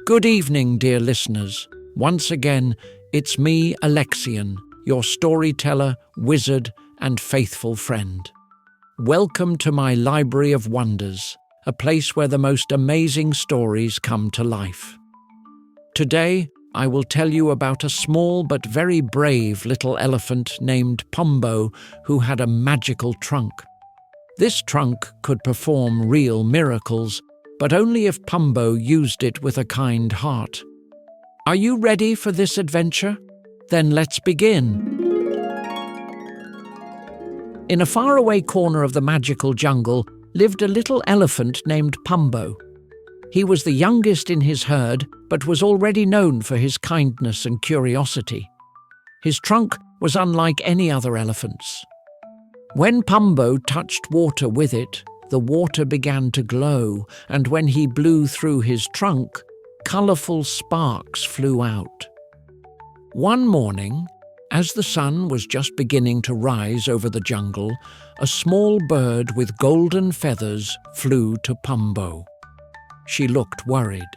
Good evening, dear listeners. Once again, it's me, Alexian, your storyteller, wizard, and faithful friend. Welcome to my Library of Wonders, a place where the most amazing stories come to life. Today, I will tell you about a small but very brave little elephant named Pumbo who had a magical trunk. This trunk could perform real miracles, but only if Pumbo used it with a kind heart. Are you ready for this adventure? Then let's begin. In a faraway corner of the magical jungle lived a little elephant named Pumbo. He was the youngest in his herd, but was already known for his kindness and curiosity. His trunk was unlike any other elephant's. When Pumbo touched water with it, the water began to glow, and when he blew through his trunk, colourful sparks flew out. One morning, as the sun was just beginning to rise over the jungle, a small bird with golden feathers flew to Pumbo. She looked worried.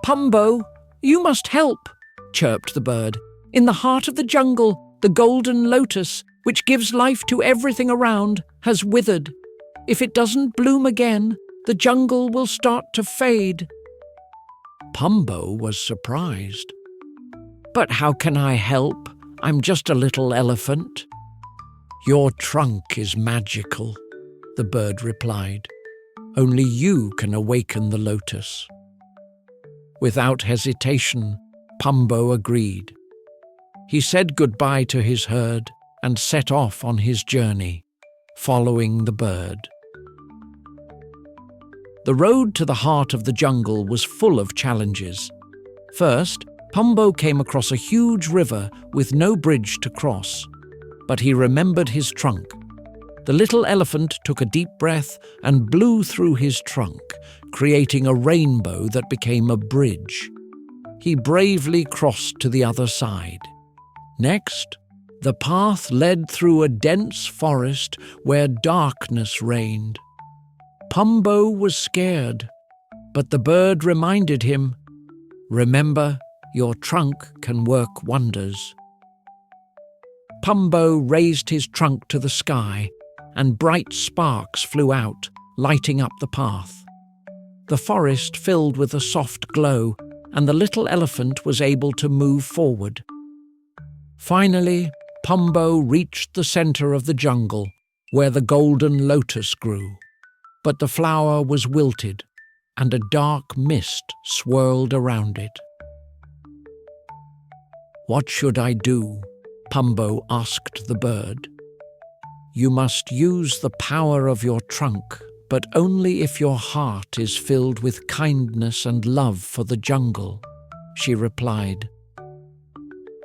"Pumbo, you must help," chirped the bird. "In the heart of the jungle, the Golden Lotus, which gives life to everything around, has withered. If it doesn't bloom again, the jungle will start to fade." Pumbo was surprised. "But how can I help? I'm just a little elephant." "Your trunk is magical," the bird replied. "Only you can awaken the lotus." Without hesitation, Pumbo agreed. He said goodbye to his herd and set off on his journey, following the bird. The road to the heart of the jungle was full of challenges. First, Pumbo came across a huge river with no bridge to cross, but he remembered his trunk. The little elephant took a deep breath and blew through his trunk, creating a rainbow that became a bridge. He bravely crossed to the other side. Next, the path led through a dense forest where darkness reigned. Pumbo was scared, but the bird reminded him, "Remember, your trunk can work wonders." Pumbo raised his trunk to the sky, and bright sparks flew out, lighting up the path. The forest filled with a soft glow, and the little elephant was able to move forward. Finally, Pumbo reached the center of the jungle, where the Golden Lotus grew. But the flower was wilted, and a dark mist swirled around it. "What should I do?" Pumbo asked the bird. "You must use the power of your trunk, but only if your heart is filled with kindness and love for the jungle," she replied.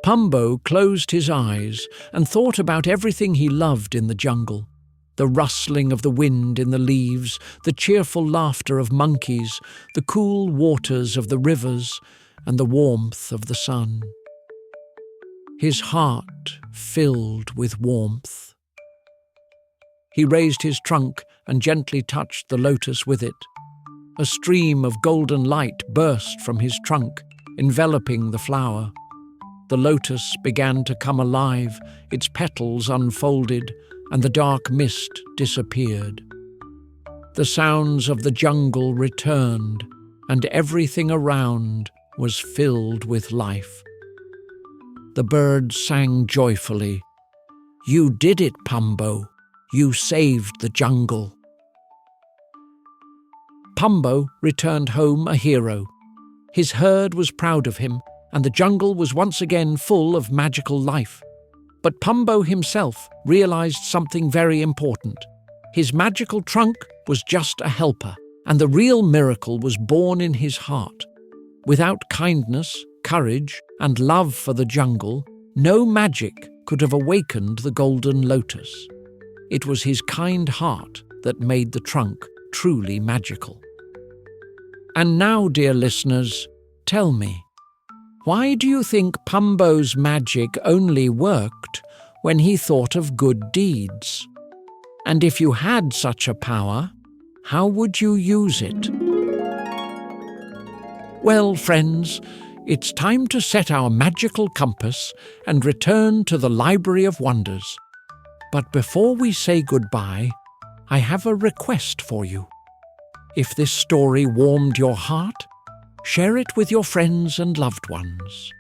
Pumbo closed his eyes and thought about everything he loved in the jungle. The rustling of the wind in the leaves, the cheerful laughter of monkeys, the cool waters of the rivers, and the warmth of the sun. His heart filled with warmth. He raised his trunk and gently touched the lotus with it. A stream of golden light burst from his trunk, enveloping the flower. The lotus began to come alive, its petals unfolded, and the dark mist disappeared. The sounds of the jungle returned, and everything around was filled with life. The birds sang joyfully, "You did it, Pumbo. You saved the jungle." Pumbo returned home a hero. His herd was proud of him, and the jungle was once again full of magical life. But Pumbo himself realized something very important. His magical trunk was just a helper, and the real miracle was born in his heart. Without kindness, courage, and love for the jungle, no magic could have awakened the Golden Lotus. It was his kind heart that made the trunk truly magical. And now, dear listeners, tell me, why do you think Pumbo's magic only worked when he thought of good deeds? And if you had such a power, how would you use it? Well, friends, it's time to set our magical compass and return to the Library of Wonders. But before we say goodbye, I have a request for you. If this story warmed your heart, share it with your friends and loved ones.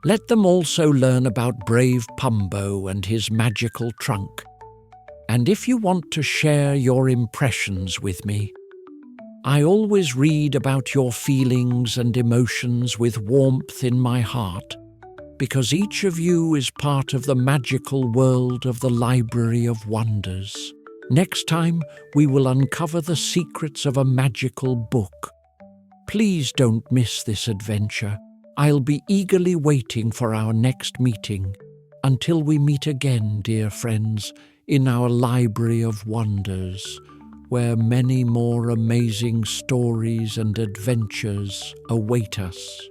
Let them also learn about brave Pumbo and his magical trunk. And if you want to share your impressions with me, I always read about your feelings and emotions with warmth in my heart, because each of you is part of the magical world of the Library of Wonders. Next time, we will uncover the secrets of a magical book. Please don't miss this adventure. I'll be eagerly waiting for our next meeting. Until we meet again, dear friends, in our Library of Wonders, where many more amazing stories and adventures await us.